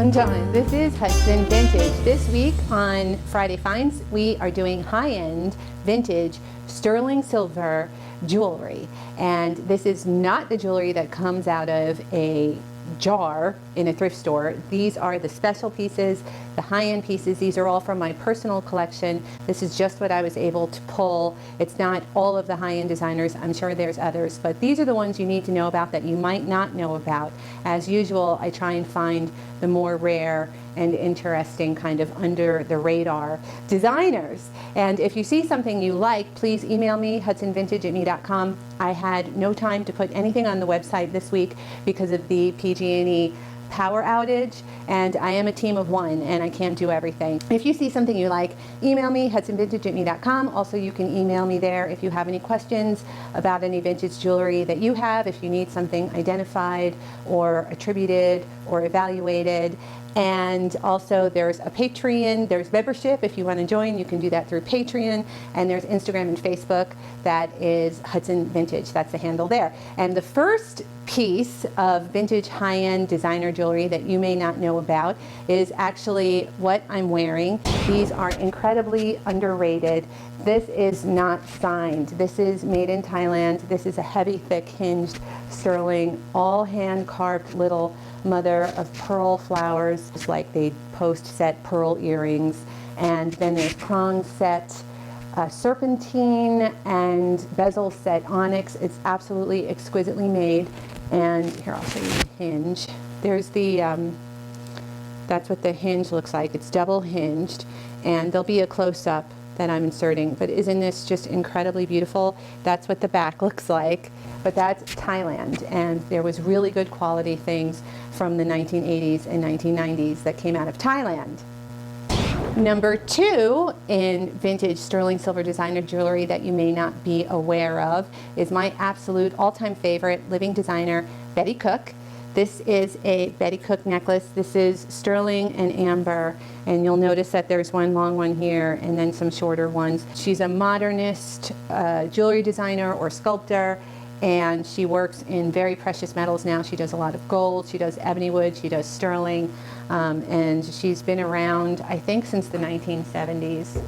Dun dun, this is Hudson Vintage. This week on Friday Finds, we are doing high-end vintage sterling silver jewelry. And this is not the jewelry that comes out of a jar in a thrift store. These are the special pieces, the high-end pieces. These are all from my personal collection. This is just what I was able to pull. It's not all of the high-end designers. I'm sure there's others, but these are the ones you need to know about that you might not know about. As usual, I try and find the more rare and interesting kind of under the radar designers. And if you see something you like, please email me, hudsonvintage@me.com. I had no time to put anything on the website this week because of the PG&E power outage, and I am a team of one and I can't do everything. If you see something you like, email me, hudsonvintage@me.com. Also, you can email me there if you have any questions about any vintage jewelry that you have, if you need something identified or attributed or evaluated. And also there's a Patreon, there's membership. If you want to join, you can do that through Patreon. And there's Instagram and Facebook. That is Hudson Vintage. That's the handle there. And the first piece of vintage high-end designer jewelry that you may not know about is actually what I'm wearing. These are incredibly underrated. This is not signed. This is made in Thailand. This is a heavy, thick, hinged sterling, all hand-carved little mother of pearl flowers, just like they post-set pearl earrings. And then there's prong set serpentine and bezel set onyx. It's absolutely exquisitely made. And here, I'll show you the hinge. There's the, that's what the hinge looks like. It's double hinged, and there'll be a close-up that I'm inserting. But isn't this just incredibly beautiful? That's what the back looks like. But that's Thailand, and there was really good quality things from the 1980s and 1990s that came out of Thailand. Number two in vintage sterling silver designer jewelry that you may not be aware of is my absolute all-time favorite living designer, Betty Cook. This is a Betty Cook necklace. This is sterling and amber, and you'll notice that there's one long one here and then some shorter ones. She's a modernist jewelry designer or sculptor, and she works in very precious metals now. She does a lot of gold, she does ebony wood, she does sterling, and she's been around, I think, since the 1970s.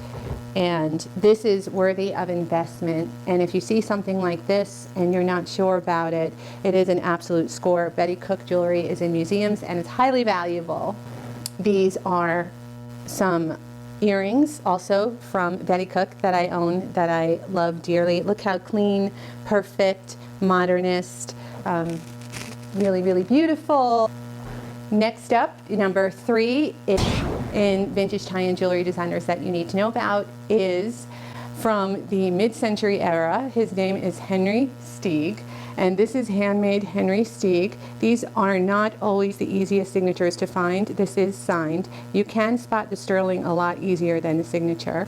And this is worthy of investment. And if you see something like this and you're not sure about it, it is an absolute score. Betty Cook jewelry is in museums and it's highly valuable. These are some earrings also from Betty Cook that I own, that I love dearly. Look how clean, perfect, modernist, really, really beautiful. Next up, number three in vintage high-end jewelry designers that you need to know about is from the mid-century era. His name is Henry Stieg, and this is handmade Henry Stieg. These are not always the easiest signatures to find. This is signed. You can spot the sterling a lot easier than the signature.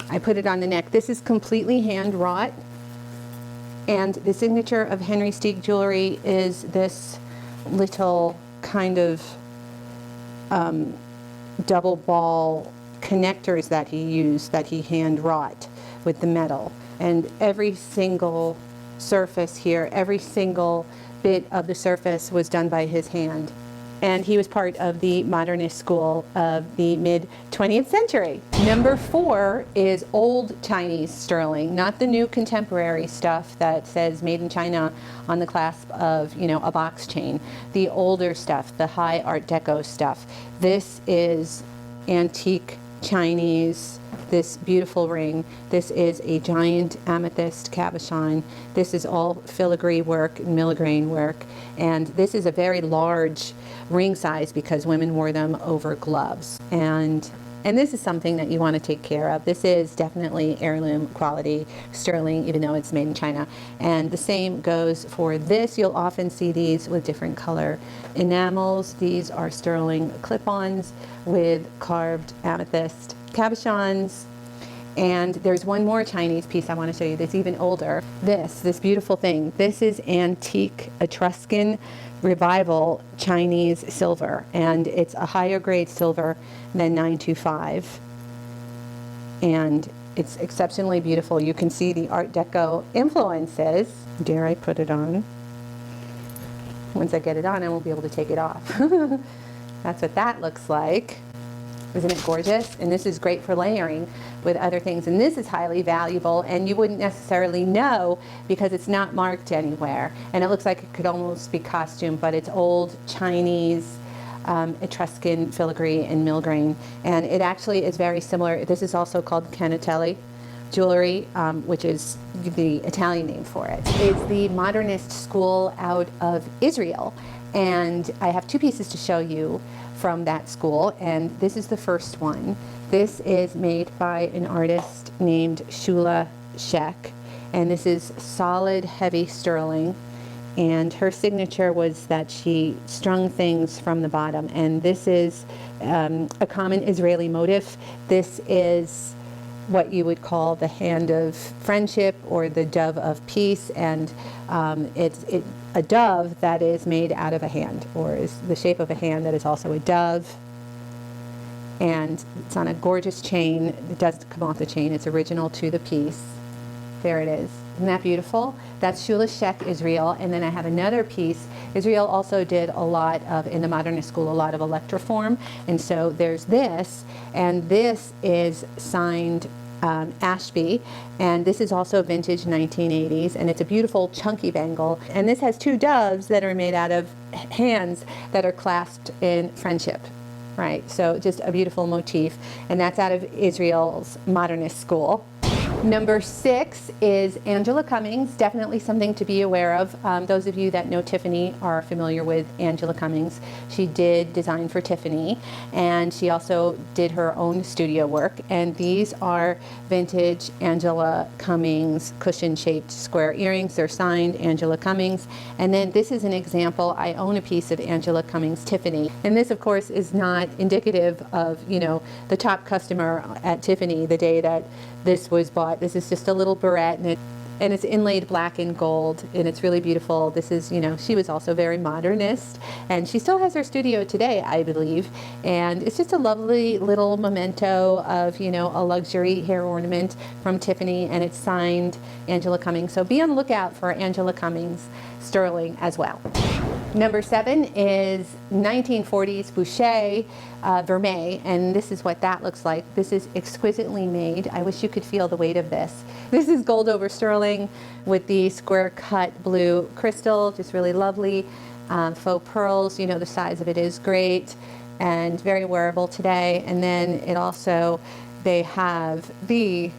I put it on the neck. This is completely hand wrought, and the signature of Henry Stieg jewelry is this little kind of double ball connectors that he used, that he hand wrought with the metal. And every single surface here, every single bit of the surface was done by his hand. And he was part of the Modernist School of the mid-20th century. Number four is old Chinese sterling, not the new contemporary stuff that says made in China on the clasp of, you know, a box chain. The older stuff, the high Art Deco stuff. This is antique Chinese, this beautiful ring. This is a giant amethyst cabochon. This is all filigree work, milligrane work, and this is a very large ring size because women wore them over gloves. And this is something that you want to take care of. This is definitely heirloom quality sterling, even though it's made in China. And the same goes for this. You'll often see these with different color enamels. These are sterling clip-ons with carved amethyst cabochons. And there's one more Chinese piece I want to show you that's even older. This beautiful thing. This is antique Etruscan revival Chinese silver, and it's a higher grade silver than 925. And it's exceptionally beautiful. You can see the Art Deco influences. Dare I put it on? Once I get it on, I won't be able to take it off. That's what that looks like. Isn't it gorgeous? And this is great for layering with other things. And this is highly valuable, and you wouldn't necessarily know because it's not marked anywhere. And it looks like it could almost be costume, but it's old Chinese Etruscan filigree and millgrain. And it actually is very similar. This is also called canatelli jewelry, which is the Italian name for it. It's the Modernist School out of Israel. And I have two pieces to show you from that school, and this is the first one. This is made by an artist named Shula Sheck, and this is solid, heavy sterling. And her signature was that she strung things from the bottom, and this is a common Israeli motif. This is what you would call the hand of friendship or the dove of peace, and it's a dove that is made out of a hand, or is the shape of a hand that is also a dove. And it's on a gorgeous chain. It doesn't come off the chain. It's original to the piece. There it is. Isn't that beautiful? That's Shula Sheck, Israel. And then I have another piece. Israel also did a lot of, in the Modernist School, a lot of electroform. And so there's this, and this is signed Ashby, and this is also vintage 1980s, and it's a beautiful chunky bangle. And this has two doves that are made out of hands that are clasped in friendship. Right, so just a beautiful motif, and that's out of Israel's Modernist School. Number 6 is Angela Cummings, definitely something to be aware of. Those of you that know Tiffany are familiar with Angela Cummings. She did design for Tiffany, and she also did her own studio work. And these are vintage Angela Cummings cushion-shaped square earrings. They're signed Angela Cummings. And then this is an example. I own a piece of Angela Cummings Tiffany. And this, of course, is not indicative of, you know, the top customer at Tiffany the day that this was bought. This is just a little barrette, and it's inlaid black and gold, and it's really beautiful. This is, you know, she was also very modernist, and she still has her studio today, I believe. And it's just a lovely little memento of, you know, a luxury hair ornament from Tiffany, and it's signed Angela Cummings. So be on the lookout for Angela Cummings sterling as well. Number 7 is 1940s Boucher Vermeer, and this is what that looks like. This is exquisitely made. I wish you could feel the weight of this. This is gold over sterling with the square cut blue crystal, just really lovely. Faux pearls, you know, the size of it is great and very wearable today. And then it also, they have the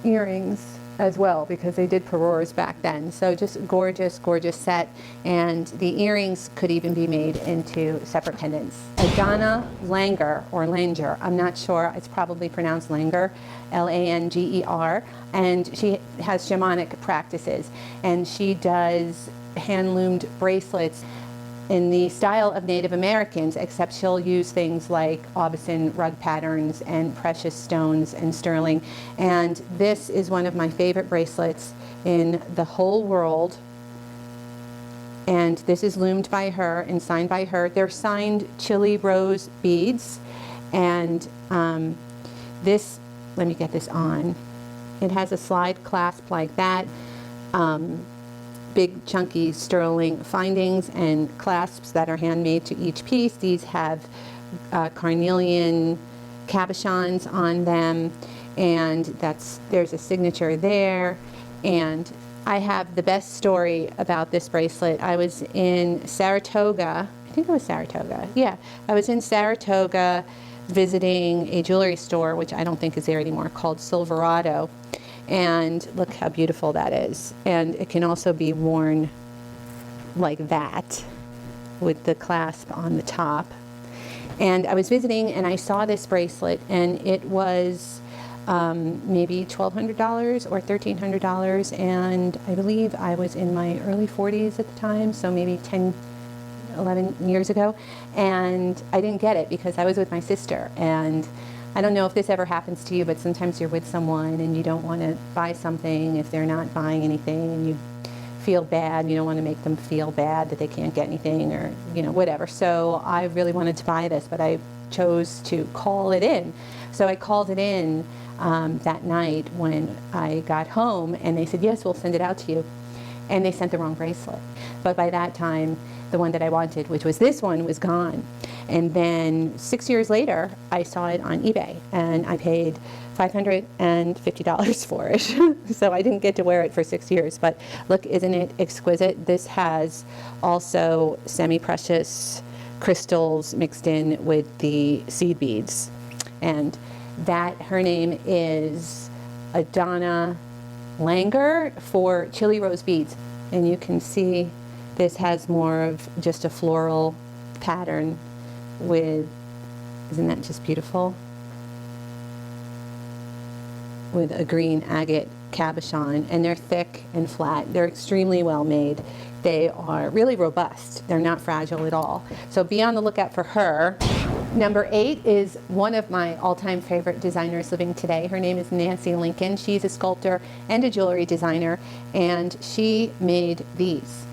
earrings as well, because they did parures back then. So just gorgeous, gorgeous set. And the earrings could even be made into separate pendants. Adana Langer, or Langer, I'm not sure, it's probably pronounced Langer, L-A-N-G-E-R, and she has shamanic practices, and she does hand-loomed bracelets in the style of Native Americans, except she'll use things like Aubusson rug patterns and precious stones and sterling. And this is one of my favorite bracelets in the whole world. And this is loomed by her and signed by her. They're signed Chili Rose beads. And this, let me get this on. It has a slide clasp like that. Big chunky sterling findings and clasps that are handmade to each piece. These have carnelian cabochons on them, and there's a signature there. And I have the best story about this bracelet. I was in Saratoga, I think it was Saratoga, yeah. I was in Saratoga visiting a jewelry store, which I don't think is there anymore, called Silverado. And look how beautiful that is. And it can also be worn like that with the clasp on the top. And I was visiting and I saw this bracelet, and it was maybe $1,200 or $1,300. And I believe I was in my early 40s at the time, so maybe 11 years ago. And I didn't get it because I was with my sister. And I don't know if this ever happens to you, but sometimes you're with someone and you don't want to buy something if they're not buying anything, and you feel bad. You don't want to make them feel bad that they can't get anything, or, you know, whatever. So I really wanted to buy this, but I chose to call it in. So I called it in that night when I got home, and they said, yes, we'll send it out to you. and they sent the wrong bracelet. But by that time, the one that I wanted, which was this one, was gone. And then 6 years later, I saw it on eBay, and I paid $550 for it. So I didn't get to wear it for 6 years, but look, isn't it exquisite? This has also semi-precious crystals mixed in with the seed beads. And that, her name is Adana Langer for Chili Rose beads. And you can see this has more of just a floral pattern with, isn't that just beautiful? With a green agate cabochon, and they're thick and flat. They're extremely well made. They are really robust. They're not fragile at all. So be on the lookout for her. Number 8 is one of my all-time favorite designers living today. Her name is Nancy Lincoln. She's a sculptor and a jewelry designer, and she made these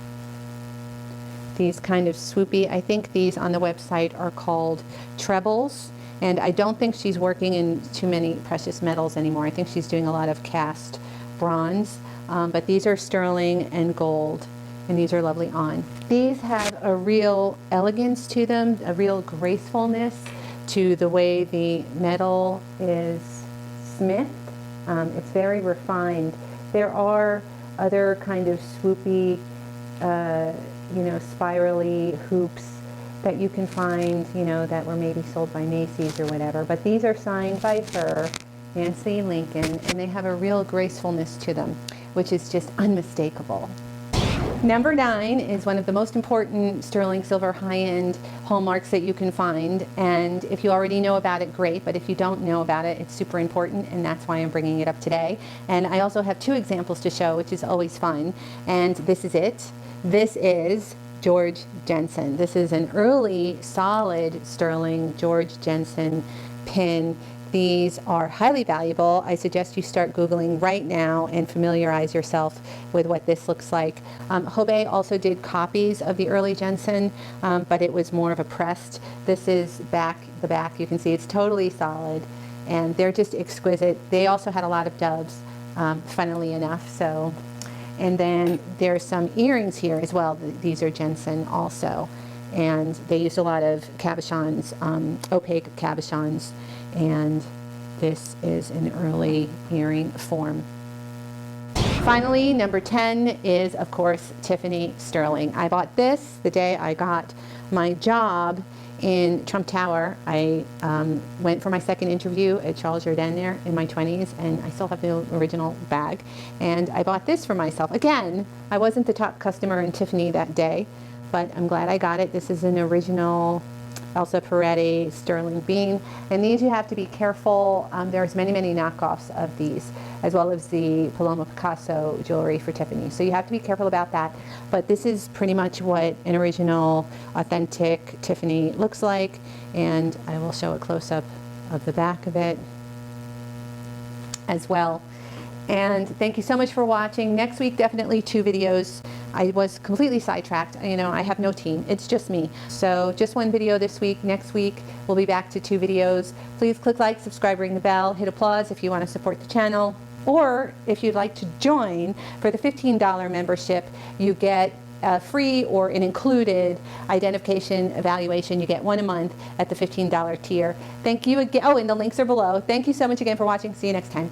kind of swoopy, I think these on the website are called trebles. And I don't think she's working in too many precious metals anymore. I think she's doing a lot of cast bronze. But these are sterling and gold, and these are lovely on. These have a real elegance to them, a real gracefulness to the way the metal is smithed. It's very refined. There are other kind of swoopy, spirally hoops that you can find, that were maybe sold by Macy's or whatever. But these are signed by her, Nancy Lincoln, and they have a real gracefulness to them, which is just unmistakable. Number 9 is one of the most important sterling silver high-end hallmarks that you can find. And if you already know about it, great. But if you don't know about it, it's super important, and that's why I'm bringing it up today. And I also have 2 examples to show, which is always fun. And this is it. This is George Jensen. This is an early solid sterling George Jensen pin. These are highly valuable. I suggest you start Googling right now and familiarize yourself with what this looks like. Hobey also did copies of the early Jensen, but it was more of a pressed. This is the back. You can see it's totally solid, and they're just exquisite. They also had a lot of doves, funnily enough. So. And then there's some earrings here as well. These are Jensen also. And they used a lot of cabochons, opaque cabochons. And this is an early earring form. Finally, number 10 is, of course, Tiffany sterling. I bought this the day I got my job in Trump Tower. I went for my second interview at Charles Jourdain there in my 20s, and I still have the original bag. And I bought this for myself. Again, I wasn't the top customer in Tiffany that day, but I'm glad I got it. This is an original Elsa Peretti sterling bean. And these you have to be careful. There's many, many knockoffs of these, as well as the Paloma Picasso jewelry for Tiffany. So you have to be careful about that. But this is pretty much what an original, authentic Tiffany looks like. And I will show a close-up of the back of it as well. And thank you so much for watching. Next week, definitely 2 videos. I was completely sidetracked. I have no team. It's just me. So just 1 video this week. Next week, we'll be back to 2 videos. Please click like, subscribe, ring the bell, hit applause if you want to support the channel. Or if you'd like to join for the $15 membership, you get a free or an included identification evaluation. You get 1 a month at the $15 tier. Thank you again. Oh, and the links are below. Thank you so much again for watching. See you next time.